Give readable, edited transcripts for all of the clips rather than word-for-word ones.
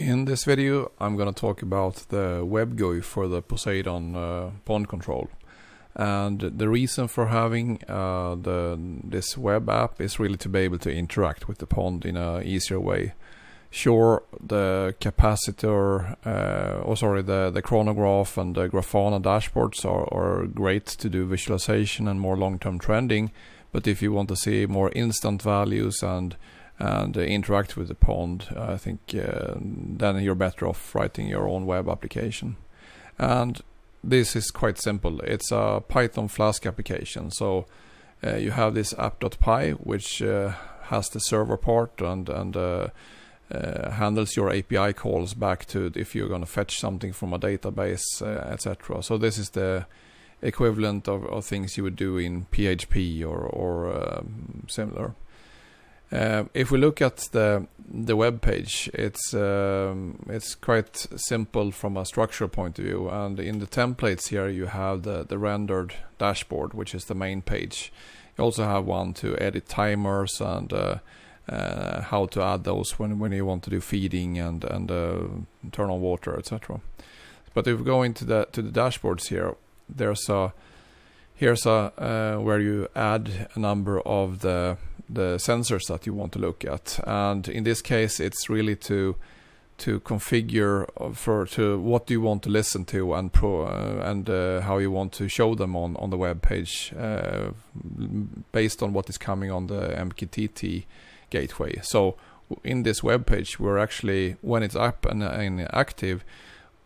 In this video I'm going to talk about the web GUI for the Poseidon pond control. And the reason for having this web app is really to be able to interact with the pond in an easier way. Sure, the capacitor, the chronograph and the Grafana dashboards are great to do visualization and more long-term trending, but if you want to see more instant values and interact with the pond, I think then you're better off writing your own web application. And this is quite simple. It's a Python Flask application. So you have this app.py, which has the server part and handles your API calls back to if you're going to fetch something from a database, etc. So this is the equivalent of things you would do in PHP or similar. If we look at the web page, it's quite simple from a structural point of view. And in the templates here, you have the rendered dashboard, which is the main page. You also have one to edit timers and how to add those when you want to do feeding and turn on water, etc. But if we go into the dashboards here, here's where you add a number of the sensors that you want to look at, and in this case it's really to configure to what you want to listen to and how you want to show them on the web page based on what is coming on the MQTT gateway. So in this web page, we're actually, when it's up and active,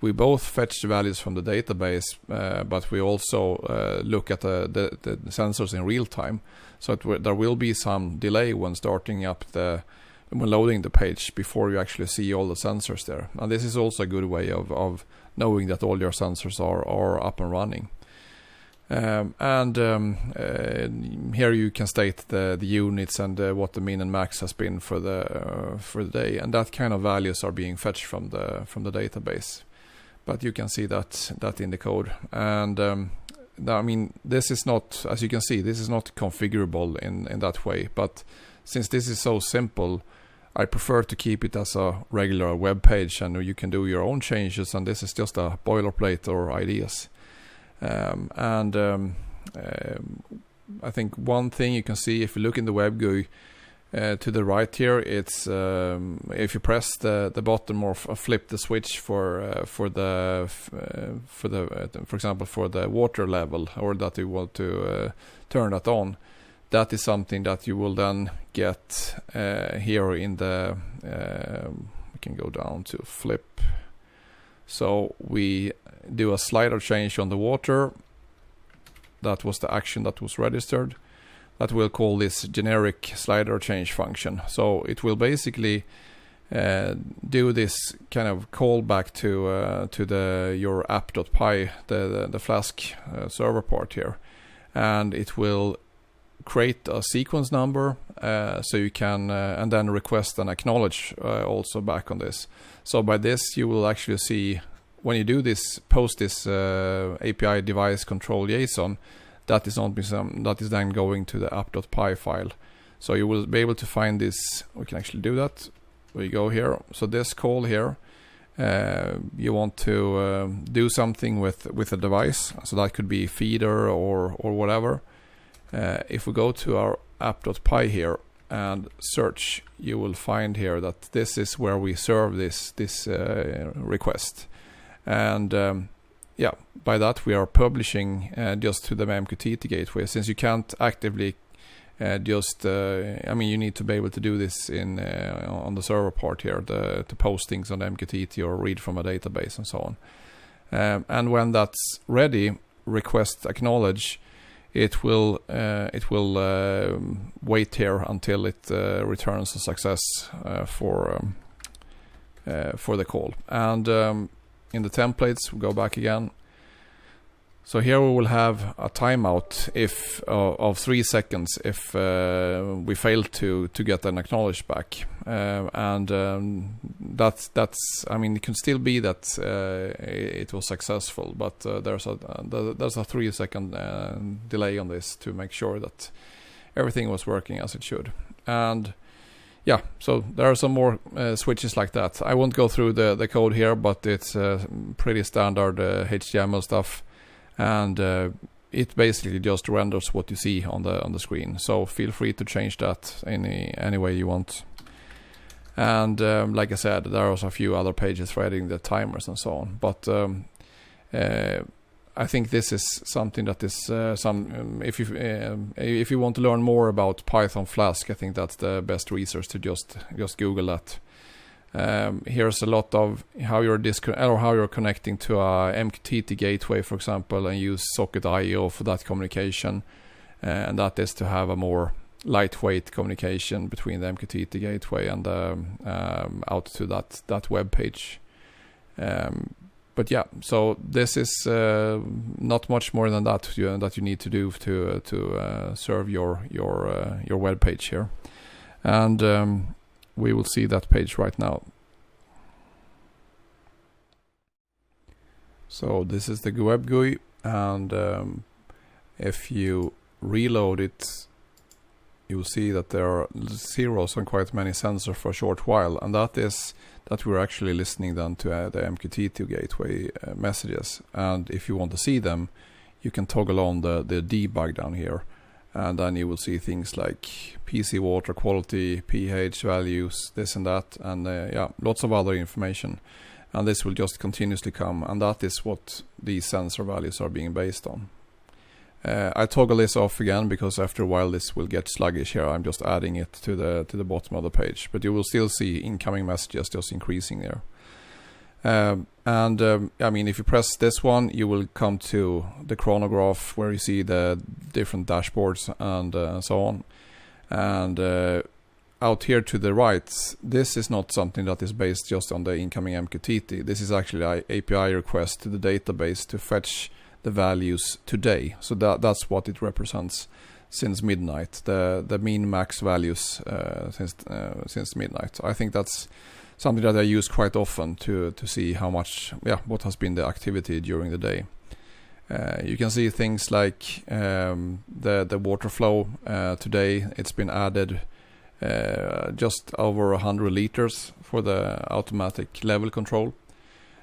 we both fetch the values from the database, but we also look at the sensors in real time. So there will be some delay when starting up when loading the page before you actually see all the sensors there. And this is also a good way of knowing that all your sensors are up and running. Here you can state the units and what the min and max has been for the day, and that kind of values are being fetched from the database. But you can see that in the code. And I mean, this is not, as you can see, this is not configurable in that way. But since this is so simple, I prefer to keep it as a regular web page, and you can do your own changes. And this is just a boilerplate or ideas. I think one thing you can see if you look in the web GUI to the right here, it's if you press the button or flip the switch for example for the water level, or that you want to turn that on, that is something that you will then get here in the we can go down to flip. So we do a slider change on the water. That was the action that was registered. That will call this generic slider change function. So it will basically do this kind of callback to your app.py, the Flask server part here, and it will create a sequence number so you can and then request and acknowledge also back on this. So by this you will actually see when you do this, post this API device control JSON, that is then going to the app.py file. So you will be able to find this. We can actually do that. We go here. So this call here, you want to do something with a device. So that could be feeder or whatever. If we go to our app.py here and search, you will find here that this is where we serve this request. And by that we are publishing just to the MQTT gateway, since you can't actively you need to be able to do this on the server part here, to post things on MQTT or read from a database and so on. And when that's ready, request acknowledge, it will wait here until it returns a success for the call. And in the templates, we go back again. So here we will have a timeout of 3 seconds if we fail to get an acknowledge back, that's I mean, it can still be that it was successful, but there's a 3 second delay on this to make sure that everything was working as it should. And yeah, so there are some more switches like that. I won't go through the code here, but it's pretty standard HTML stuff, and it basically just renders what you see on the screen. So feel free to change that any way you want. And like I said, there are also a few other pages for adding the timers and so on. But I think this is something that is if you want to learn more about Python Flask, I think that's the best resource to just Google that. Here's a lot of how you're connecting to a MQTT gateway, for example, and use socket IO for that communication, and that is to have a more lightweight communication between the MQTT gateway and out to that web page. But yeah, so this is not much more than that you need to do to serve your web page here, and we will see that page right now. So this is the web GUI, and if you reload it, you will see that there are zeros on quite many sensors for a short while, and that is that we're actually listening then to the MQTT gateway messages. And if you want to see them, you can toggle on the debug down here, and then you will see things like PC water quality, pH values, this and that, and yeah, lots of other information. And this will just continuously come, and that is what these sensor values are being based on. I toggle this off again because after a while this will get sluggish here. I'm just adding it to the bottom of the page, but you will still see incoming messages just increasing there. I mean, if you press this one, you will come to the chronograph where you see the different dashboards and so on. And out here to the right, this is not something that is based just on the incoming MQTT. This is actually an API request to the database to fetch the values today. So that's what it represents since midnight, the mean max values since midnight. I think that's something that I use quite often to see how much, what has been the activity during the day. You can see things like the water flow today. It's been added just over 100 liters for the automatic level control.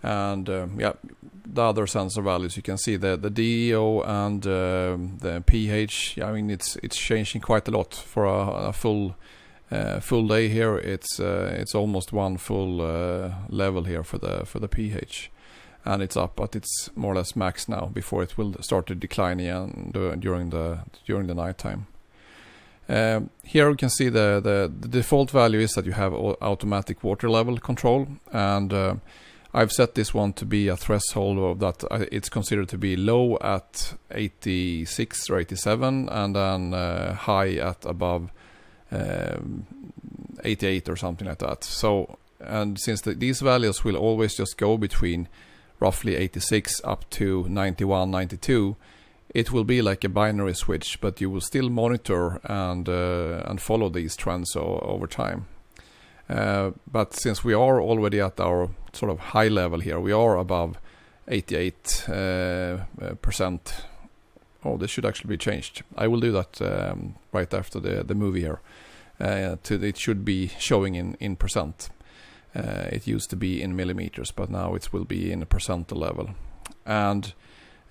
And the other sensor values, you can see the DEO and the pH. I mean, it's changing quite a lot for a full day here. It's almost one full level here for the pH, and it's up, but it's more or less max now before it will start to decline again during the nighttime. Here we can see the default value is that you have automatic water level control, and I've set this one to be a threshold of that. It's considered to be low at 86 or 87, and then high at above 88 or something like that. So, and since these values will always just go between roughly 86 up to 91, 92, it will be like a binary switch, but you will still monitor and follow these trends over time. But since we are already at our sort of high level here, we are above 88%. Oh, this should actually be changed. I will do that right after the movie here. It should be showing in percent. It used to be in millimeters, but now it will be in a percent level. And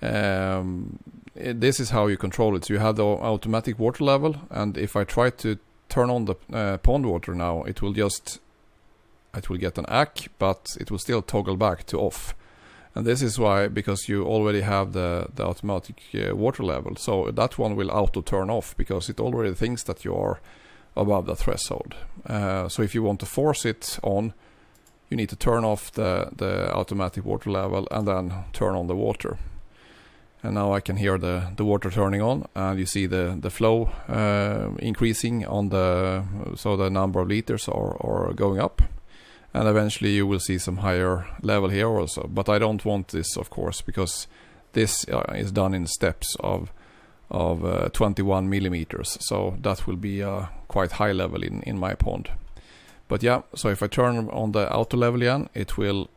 this is how you control it. So you have the automatic water level, and if I try to turn on the pond water now, it will get an ACK, but it will still toggle back to off. And this is why, because you already have the automatic water level. So that one will auto turn off because it already thinks that you are above the threshold. So if you want to force it on, you need to turn off the automatic water level and then turn on the water. And now I can hear the water turning on, and you see the flow increasing so the number of liters are going up, and eventually you will see some higher level here also. But I don't want this, of course, because this is done in steps of 21 millimeters, so that will be a quite high level in my pond. But yeah, so if I turn on the auto level again, it will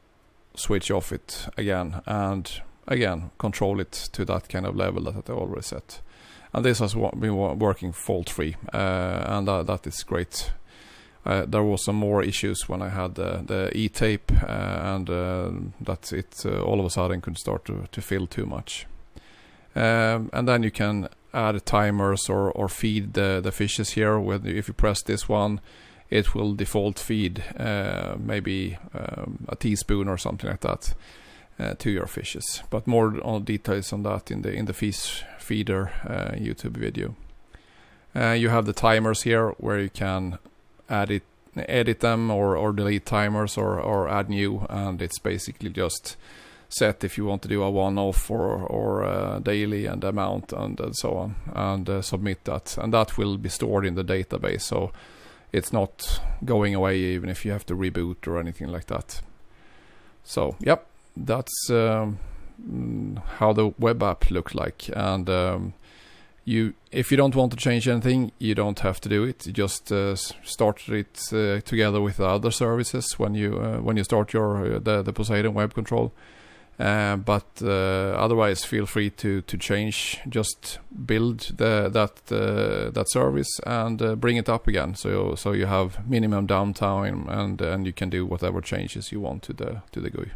switch off it again, and again control it to that kind of level that I already set. And this has been working fault free, and that is great. there was some more issues when I had the e-tape, and that it all of a sudden could start to fill too much. And then you can add timers or feed the fishes here. If you press this one, it will default feed maybe a teaspoon or something like that to your fishes. But more on details on that in the fish feeder YouTube video. You have the timers here where you can edit them or delete timers or add new, and it's basically just set if you want to do a one-off or daily and amount and so on, and submit that, and that will be stored in the database, so it's not going away even if you have to reboot or anything like that. So yep, that's how the web app looks like. And if you don't want to change anything, you don't have to do it. You just start it together with the other services when you start the Poseidon web control. But otherwise, feel free to change. Just build that service and bring it up again. So you have minimum downtime, and you can do whatever changes you want to the GUI.